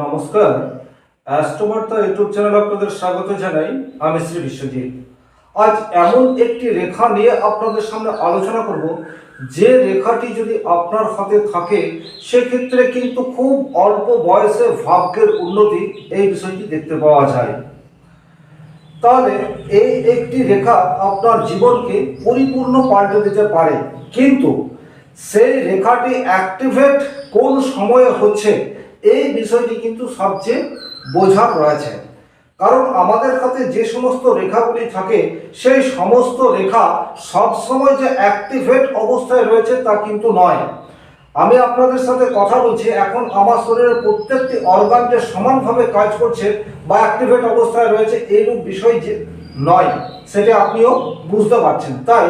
নমস্কার, অ্যাস্ট্রোবার্তা ইউটিউব চ্যানেলে আপনাদের স্বাগত জানাই। আমি শ্রী বিশ্বজিৎ। আজ এমন একটি রেখা নিয়ে আপনাদের সামনে আলোচনা করব, যে রেখাটি যদি আপনার হাতে থাকে সেক্ষেত্রে কিন্তু খুব অল্প বয়সে ভাগ্যের উন্নতি এই বিষয়টি দেখতে পাওয়া যায়। তাহলে এই একটি রেখা আপনার জীবনকে পরিপূর্ণ পাল্টে দিতে পারে, কিন্তু সেই রেখাটি অ্যাক্টিভেট কোন সময়ে হচ্ছে এই বিষয়টি কিন্তু সবচেয়ে বোঝার রয়েছে। কারণ আমাদের হাতে যে সমস্ত রেখাগুলি থাকে সেই সমস্ত রেখা সবসময় যে অ্যাক্টিভেট অবস্থায় রয়েছে তা কিন্তু নয়। আমি আপনাদের সাথে কথা বলছি, এখন আমার শরীরের প্রত্যেকটি অর্গান যে সমানভাবে কাজ করছে বা অ্যাক্টিভেট অবস্থায় রয়েছে এইরূপ বিষয় যে নয়, সেটা আপনিও বুঝতে পারছেন। তাই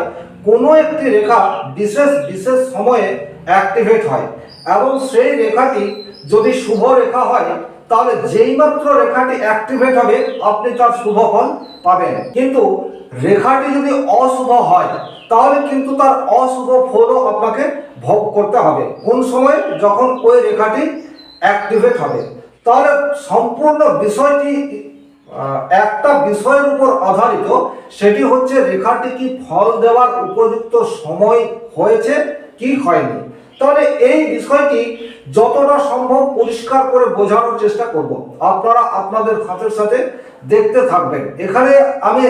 কোনো একটি রেখা বিশেষ বিশেষ সময়ে অ্যাক্টিভেট হয়, এবং সেই রেখাটি যদি শুভ রেখা হয় তাহলে যেই মাত্র রেখাটি অ্যাক্টিভেট হবে আপনি তার শুভ ফল পাবেন। কিন্তু রেখাটি যদি অশুভ হয় তাহলে কিন্তু তার অশুভ ফলও আপনাকে ভোগ করতে হবে। কোন সময়? যখন ওই রেখাটি অ্যাক্টিভেট হবে। তাহলে সম্পূর্ণ বিষয়টি একটা বিষয়ের উপর আধারিত, সেটি হচ্ছে রেখাটি কি ফল দেওয়ার উপযুক্ত সময় হয়েছে কি হয়নি। তাহলে এই বিষয়টি যতটা সম্ভব পরিষ্কার করে বোঝানোর চেষ্টা করব। আপনারা আপনাদের হাতের সাথে দেখতে থাকবেন। এখানে আমি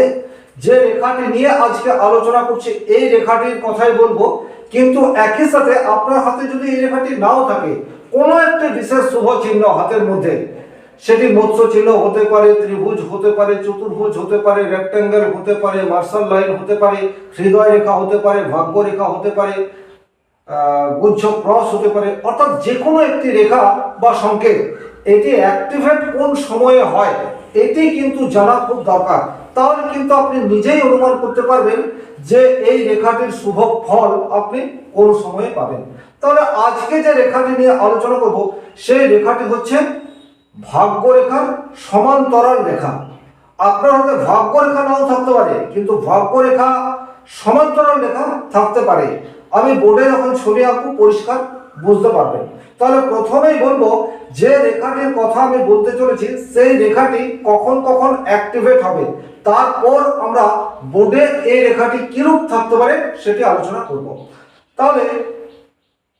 যে রেখাটি নিয়ে আজকে আলোচনা করছি এই রেখাটির কথাই বলবো, কিন্তু একই সাথে আপনার হাতে যদি এই রেখাটি নাও থাকে, কোনো একটি বিশেষ শুভ চিহ্ন হাতের মধ্যে, সেটি মৎস্য চিহ্ন হতে পারে, ত্রিভুজ হতে পারে, চতুর্ভুজ হতে পারে, রেক্ট্যাঙ্গেল হতে পারে, মার্শাল লাইন হতে পারে, হৃদয় রেখা হতে পারে, ভাগ্য রেখা হতে পারে, গুচ্ছ ক্রস হতে পারে, অর্থাৎ যে কোনো একটি রেখা বা সংকেত এটি অ্যাক্টিভেট কোন সময়ে হয় এটি কিন্তু জানা খুব দরকার। তাহলে কিন্তু আপনি নিজেই অনুমান করতে পারবেন যে এই রেখাটির শুভ ফল আপনি কোন সময়ে পাবেন। তাহলে আজকে যে রেখাটি নিয়ে আলোচনা করব সেই রেখাটি হচ্ছে ভাগ্য রেখার সমান্তরাল রেখা। আপনার হাতে ভাগ্য রেখা নাও থাকতে পারে, কিন্তু ভাগ্য রেখা সমান্তরাল রেখা থাকতে পারে। আমি বোর্ডে যখন ছবি আঁকবো পরিষ্কার বুঝতে পারবেন। তাহলে প্রথমেই বলবো যে রেখাটির কথা আমি বলতে চলেছি সেই রেখাটি কখন কখন অ্যাক্টিভেট হবে, তারপর আমরা বোর্ডে এই রেখাটি কিরূপ থাকতে পারে সেটি আলোচনা করব। তাহলে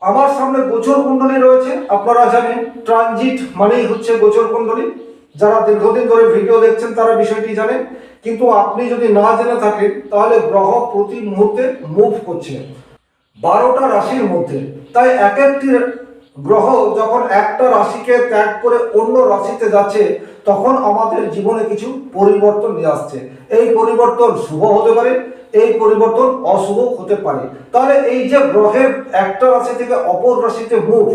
আমার সামনে গোচর কুণ্ডলী রয়েছে। আপনারা জানেন ট্রানজিট মানেই হচ্ছে গোচর কুণ্ডলী। যারা দীর্ঘদিন ধরে ভিডিও দেখছেন তারা বিষয়টি জানেন, কিন্তু আপনি যদি না জেনে থাকেন তাহলে গ্রহ প্রতি মুহূর্তে মুভ করছে 12টা রাশির মধ্যে। তাই এক একটি গ্রহ যখন একটা রাশিকে ত্যাগ করে অন্য রাশিতে যাচ্ছে তখন আমাদের জীবনে কিছু পরিবর্তন নিয়ে আসছে। এই পরিবর্তন শুভ হতে পারে, এই পরিবর্তন অশুভ হতে পারে। তাহলে এই যে গ্রহের একটা রাশি থেকে অপর রাশিতে মুভ,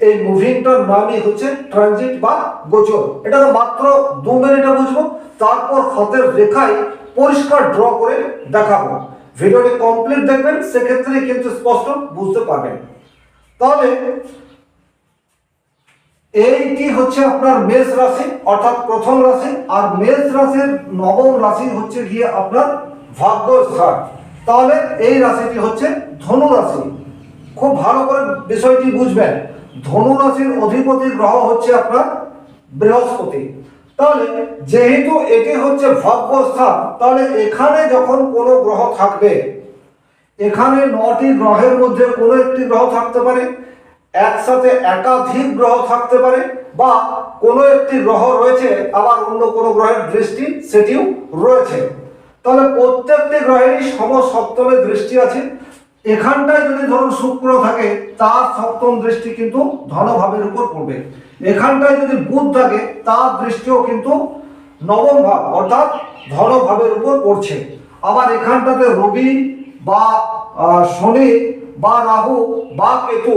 এই মুভিংটার নামই হচ্ছে ট্রানজিট বা গোচর। এটা তো মাত্র 2 মিনিটে বুঝবো, তারপর হাতের রেখায় পরিষ্কার ড্র করে দেখাবো। ভিডিওটি কমপ্লিট দেখবেন, সেক্ষেত্রে কিন্তু স্পষ্ট বুঝতে পারবেন। তাহলে এইটি হচ্ছে আপনার মেষ রাশি, অর্থাৎ প্রথম রাশি। আর মেষ রাশির নবম রাশি হচ্ছে গিয়ে আপনার ভাগ্য স্থান। তাহলে এই রাশিটি হচ্ছে ধনু রাশি। খুব ভালো করে বিষয়টি বুঝবেন। ধনু রাশির অধিপতি গ্রহ হচ্ছে আপনার বৃহস্পতি। তাহলে যেহেতু এটি হচ্ছে ভাগ্য স্থান, তাহলে এখানে যখন কোনো গ্রহ থাকবে, এখানে 9টি গ্রহের মধ্যে কোনো একটি গ্রহ থাকতে পারে, একসাথে একাধিক গ্রহ থাকতে পারে, বা কোনো একটি গ্রহ রয়েছে আবার অন্য কোনো গ্রহের দৃষ্টি সেটিও রয়েছে। তাহলে প্রত্যেকটি গ্রহেরই সমসপ্তমে দৃষ্টি আছে। এখানটায় যদি ধরুন শুক্র থাকে তার সপ্তম দৃষ্টি কিন্তু ধনভাবের উপর পড়বে। এখানটায় যদি বুধ থাকে তার দৃষ্টিও কিন্তু নবম ভাব অর্থাৎ ধনভাবের উপর পড়ছে। আবার এখানটাতে রবি বা শনি বা রাহু বা কেতু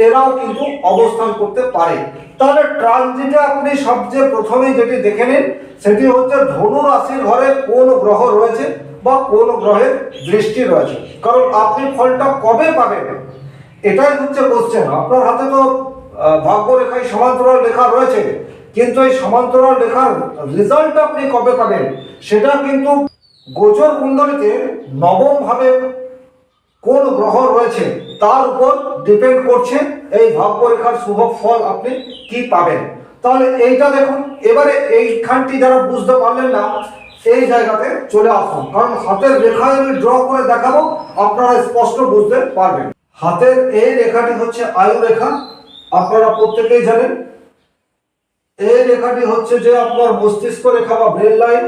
এরাও কিন্তু অবস্থান করতে পারে। তাহলে ট্রানজিটে আপনি সবচেয়ে প্রথমেই যেটি দেখে নিন সেটি হচ্ছে ধনু রাশির ঘরে কোন গ্রহ রয়েছে বা কোন গ্রহের দৃষ্টি রয়েছে। কারণ আপনি ফলটা কবে পাবেন এটাই হচ্ছে কোশ্চেন। আপনার হাতে তো ভাগ্য রেখায় সমান্তরাল রেখা রয়েছে, কিন্তু এই সমান্তরাল রেখার রেজাল্ট আপনি কবে পাবেন সেটা কিন্তু গোচর কুণ্ডলীতে নবম ভাবে কোন গ্রহ রয়েছে তার উপর ডিপেন্ড করছে এই ভাগ্যরেখার শুভ ফল আপনি কি পাবেন। তাহলে এইটা দেখুন, এবারে এইখানটি যারা বুঝতে পারলেন না এই জায়গাতে চলে আসুন, কারণ হাতের রেখায় আমি ড্র করে দেখাবো, আপনারা স্পষ্ট বুঝতে পারবেন। হাতের এই রেখাটি হচ্ছে আয়ু রেখা, আপনারা প্রত্যেকেই জানেন। এই রেখাটি হচ্ছে যে আপনার মস্তিষ্ক রেখা বা ব্রেন লাইন,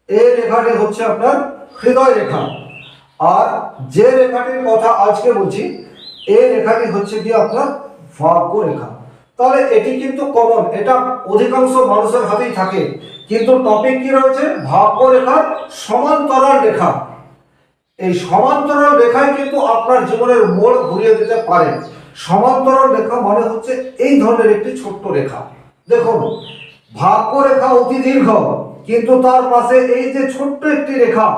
এই রেখাটি হচ্ছে আপনার হৃদয় রেখা। আর যে রেখাটির কথা আজকে বলছি এই রেখাটি হচ্ছে কি আপনার ভাগ্য রেখা। তাহলে এটি কিন্তু কমন, এটা অধিকাংশ মানুষের হাতেই থাকে, কিন্তু টপিক কি রয়েছে, ভাগ্য রেখার সমান্তরাল রেখা। এই সমান্তরাল রেখায় কিন্তু আপনার জীবনের মোড় ঘুরিয়ে দিতে পারে। সমান্তরাল রেখা মানে হচ্ছে এই ধরনের একটি ছোট্ট রেখা। দেখুন, ভাগ্য রেখা অতি দীর্ঘ, কিন্তু তার পাশে এই যে ছোট্ট একটি রেখা,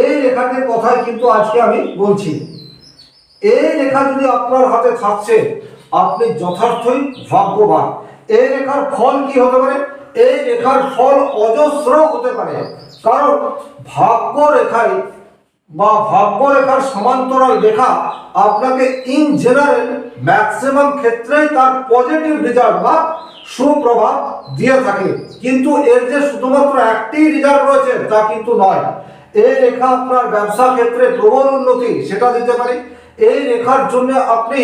এই রেখাটির কথাই কিন্তু আজকে আমি বলছি। এই রেখা যদি আপনার হাতে থাকছে, আপনি যথার্থই ভাগ্যবান। এই রেখার ফল কি হতে পারে, এই রেখার ফল অজস্র হতে পারে, কারণ ভাগ্য রেখায় বা ভাগ্য রেখার সমান্তরাল রেখা আপনাকে ইন জেনারেল ম্যাক্সিমাম ক্ষেত্রেই তার পজিটিভ রেজাল্ট বা সুপ্রভাব দিয়ে থাকে। কিন্তু এর যে শুধুমাত্র একটি রেজাল্ট রয়েছে তা কিন্তু নয়। এই রেখা আপনার ব্যবসা ক্ষেত্রে প্রবল উন্নতি সেটা দিতে পারে, এই রেখার জন্য আপনি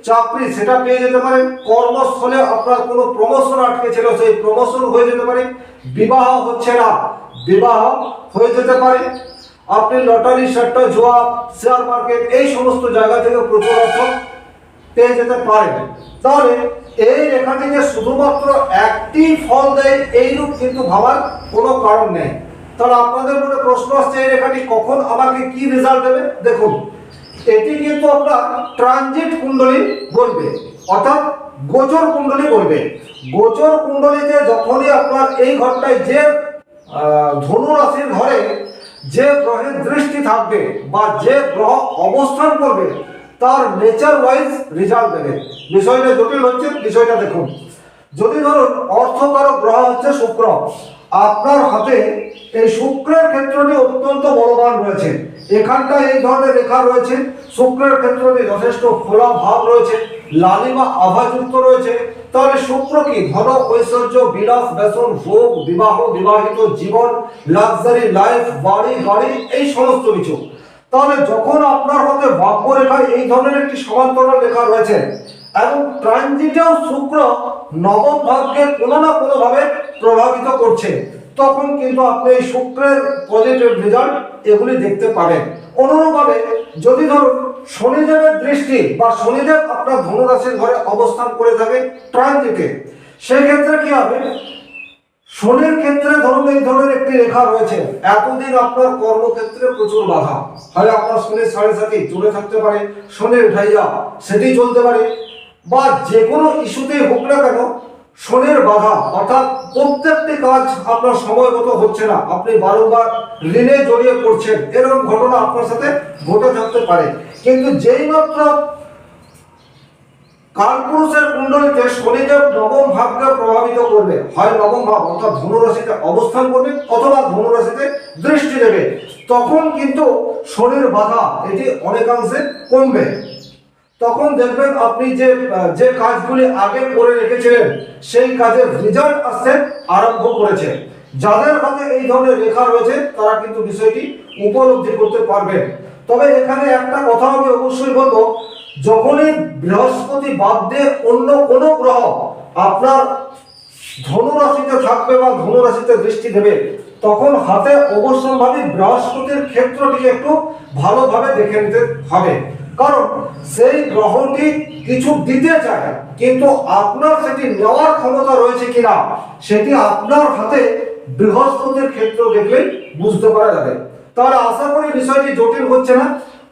চাকরি সেটা পেয়ে যেতে পারেন, কর্মস্থলে আপনার কোনো প্রমোশন আটকে ছিল সেই প্রমোশন হয়ে যেতে পারে, বিবাহ হচ্ছে না বিবাহ হয়ে যেতে পারে, আপনি লটারি সট্টা জুয়া শেয়ার মার্কেট এই সমস্ত জায়গা থেকে প্রচুর অর্থ পেয়ে যেতে পারেন। তাহলে এই রেখাটিকে শুধুমাত্র একটি ফল দেয় এইরূপ কিন্তু ভাবার কোনো কারণ নেই। তাহলে আপনাদের মনে প্রশ্ন আসছে এই রেখাটি কখন আমাকে কি রেজাল্ট দেবে। দেখুন, এটি কিন্তু আপনার ট্রানজিট কুণ্ডলী বলবে, অর্থাৎ গোচর কুণ্ডলী বলবে। গোচর কুণ্ডলীতে যখনই আপনার এই ঘরটায় যে ধনু রাশির ঘরে যে গ্রহের দৃষ্টি থাকবে বা যে গ্রহ অবস্থান করবে তার নেচার ওয়াইজ রেজাল্ট দেবে। বিষয়টা জটিল হচ্ছে, বিষয়টা দেখুন। যদি ধরুন অর্থকারক গ্রহ হচ্ছে শুক্র, আপনার হাতে এই শুক্রের ক্ষেত্রটি অত্যন্ত বলবান রয়েছে, এখানটায় এই ধরনের রেখা রয়েছে, শুক্রের ক্ষেত্রটি যথেষ্ট খোলা ভাব রয়েছে, লালিমা আভাযুক্ত রয়েছে। তাহলে শুক্র কি ধন ঐশ্বর্য বিলাস ব্যসন ভোগ বিবাহ বিবাহিত জীবন লাক্সারি লাইফ বাড়ি গাড়ি এই সমস্ত কিছু। তাহলে যখন আপনার হাতে ভাগ্য রেখায় এই ধরনের একটি সমান্তরাল রেখা রয়েছে এবং ট্রানজিটেও শুক্র নবম ভাবকে কোনো না কোনো ভাবে প্রভাবিত করছে, তখন কিন্তু আপনি এই শুক্রের পজিটিভ রেজাল্ট এগুলি দেখতে পাবেন। অনুরূপভাবে যদি ধরুন শনিদেবের দৃষ্টি বা শনিদেব আপনার ধনুরাশির ঘরে অবস্থান করে থাকে ট্রানজিটে, সেক্ষেত্রে কি হবে, শনির ক্ষেত্রে ধরুন এই ধরনের একটি রেখা রয়েছে, এতদিন আপনার কর্মক্ষেত্রে প্রচুর বাধা, হয় আপনার শনির সাড়ে সাথে চলে থাকতে পারে, শনির ঢাইয়া সেটি চলতে পারে, বা যে কোনো ইস্যুতেই হোক না কেন শনির বাধা, অর্থাৎ প্রত্যেকটি কাজ আপনার সময় মতো হচ্ছে না, আপনি বারংবার ঋণে জড়িয়ে পড়ছেন, এরকম ঘটনা আপনার সাথে ঘটে থাকতে পারে। কিন্তু যেই মাত্র কালপুরুষের কুণ্ডলীতে শনিদেব নবম ভাবকে প্রভাবিত করবে, হয় নবম ভাব অর্থাৎ ধনুরাশিতে অবস্থান করবে অথবা ধনুরাশিতে দৃষ্টি দেবে, তখন কিন্তু শনির বাধা এটি অনেকাংশে কমবে। তখন দেখবেন আপনি যে কাজগুলি আগে করে রেখেছিলেন সেই কাজের রেজাল্ট আসতে আরম্ভ করেছে। যাদের হাতে এই ধরনের রেখা রয়েছে তারা কিন্তু বিষয়টি উপলব্ধি করতে পারবেন। তবে এখানে একটা কথা আমি অবশ্যই বলবো, যখনই বৃহস্পতি বাদ দিয়ে অন্য কোনো গ্রহ আপনার ধনুরাশিতে থাকবে বা ধনুরাশিতে দৃষ্টি দেবে, তখন হাতে অবশ্যভাবে বৃহস্পতির ক্ষেত্রটিকে একটু ভালোভাবে দেখে নিতে হবে, কারণ সেই গ্রহটি কিছু দিতে চায় কিন্তু আপনার সেটি নেওয়ার ক্ষমতা রয়েছে কিনা সেটি আপনার হাতে বৃহস্পতির ক্ষেত্র দেখলে বুঝতে পারা যাবে। তাহলে আশা করি বিষয়টি জটিল হচ্ছে না।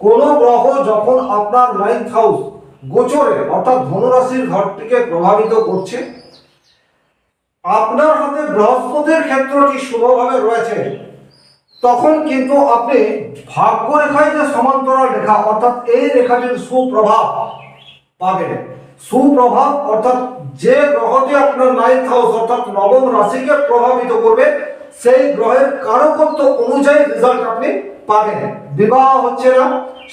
কোন গ্রহ যখন আপনার 9th হাউস গোচরে অর্থাৎ ধনুরাশির ঘরটিকে প্রভাবিত করছে, আপনার হাতে বৃহস্পতির ক্ষেত্রটি শুভভাবে রয়েছে, তখন কিন্তু আপনি ভাগ্য রেখায় যে সমান্তরাল রেখা অর্থাৎ এই রেখাটির সুপ্রভাব পাবেন। সুপ্রভাব অর্থাৎ যে গ্রহটি আপনার 9th হাউস অর্থাৎ নবম রাশিকে প্রভাবিত করবে সেই গ্রহের কারকত্ব অনুযায়ী রেজাল্ট আপনি পাবেন। বিবাহ হচ্ছে না,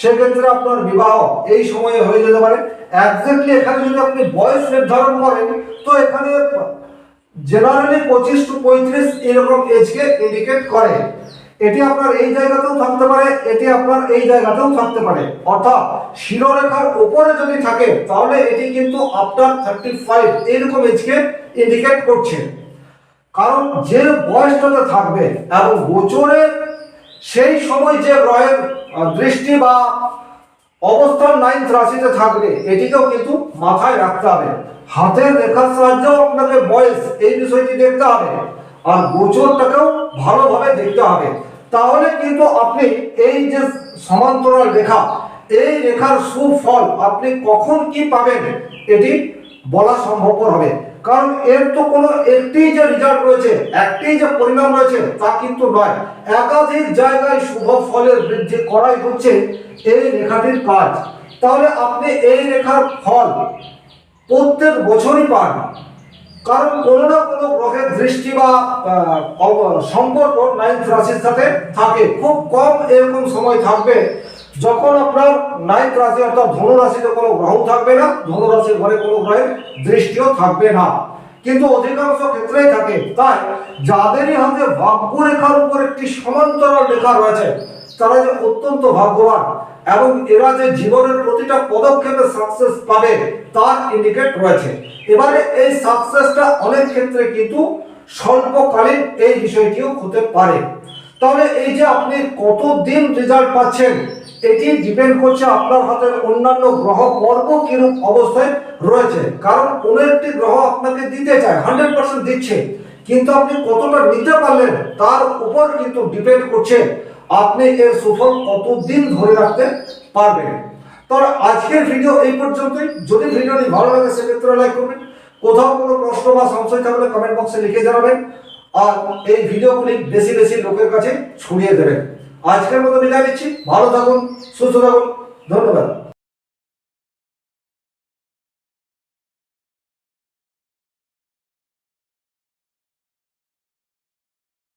সেক্ষেত্রে আপনার বিবাহ এই সময়ে হয়ে যেতে পারে। এক্স্যাক্টলি এখানে যদি আপনি বয়স নির্ধারণ করেন তো এখানে জেনারেলি 25 টু 35 এরকম এজকে ইন্ডিকেট করে। এটি আপনার এই জায়গাতেও থাকতে পারে, এটি আপনার এই জায়গাতেও থাকতে পারে। অর্থাৎ শিরোরেখার উপরে যদি থাকে তাহলে এটি কিন্তু আফটার 35 এরকম এজকে ইন্ডিকেট করছে। কারণ যে বয়সটাতে থাকবে এবং গোচরের সেই সময় যে গ্রহের দৃষ্টি বা অবস্থান 9th রাশিতে থাকবে এটিকেও কিন্তু মাথায় রাখতে হবে। হাতের রেখার সাহায্যেও আপনাকে বয়স এই বিষয়টি দেখতে হবে, আর গোচরটাকেও ভালোভাবে দেখতে হবে। তাহলে কিন্তু আপনি এই যে সমান্তরাল রেখা, এই রেখার সুফল আপনি কখন কি পাবেন এটি বলা সম্ভবপর হবে। কারণ এর তো কোনো একটি যে রেজাল্ট রয়েছে, একটি যে পরিণাম রয়েছে তা কিন্তু নয়। একাধিক জায়গায় শুভ ফলের বৃদ্ধি করাই হচ্ছে এই রেখাটির কাজ। তাহলে আপনি এই রেখার ফল প্রত্যেক বছরই পান। কারণ কোনো না কোনো গ্রহের দৃষ্টি বা সম্পর্ক 9th রাশির সাথে থাকে। খুব কম এরকম সময় থাকবে যখন আপনার 9th রাশি অর্থাৎ ধনু রাশিতে কোনো গ্রহ থাকবে না, ধনু রাশির ঘরে কোনো গ্রহের দৃষ্টিও থাকবে না, কিন্তু অধিকাংশ ক্ষেত্রেই থাকে। তাই যাদেরই হাতে ভাগ্য রেখার উপর একটি সমান্তরাল রেখা রয়েছে তারা যে অত্যন্ত ভাগ্যবান এবং এরা যে জীবনের প্রতিটা পদক্ষেপে সাকসেস পাবে তার ইন্ডিকেট রয়েছে। এবারে এই সাকসেসটা অনেক ক্ষেত্রে কিন্তু স্বল্পকালীন এই বিষয়টিও হতে পারে। তাহলে এই যে আপনি কতদিন রেজাল্ট পাচ্ছেন এটি ডিপেন্ড করছে আপনার হাতের অন্যান্য গ্রহ বর্গ কিরূপ অবস্থায় রয়েছে। কারণ কোনো একটি গ্রহ আপনাকে দিতে চায়, 100% দিচ্ছে, কিন্তু আপনি কতটা নিতে পারলেন তার উপর কিন্তু ডিপেন্ড করছে আপনি এর সুফল কতদিন ধরে রাখতে পারবেন। তাহলে আজকের ভিডিও এই পর্যন্তই। যদি ভিডিওটি ভালো লাগে সেক্ষেত্রে লাইক করবেন, কোথাও কোনো প্রশ্ন বা সংশয় থাকলে কমেন্ট বক্সে লিখে জানাবেন, আর এই ভিডিওগুলি বেশি বেশি লোকের কাছে ছড়িয়ে দেবেন। আজকের মতো বিদায় নিচ্ছি। ভালো থাকুন, সুস্থ থাকুন, ধন্যবাদ।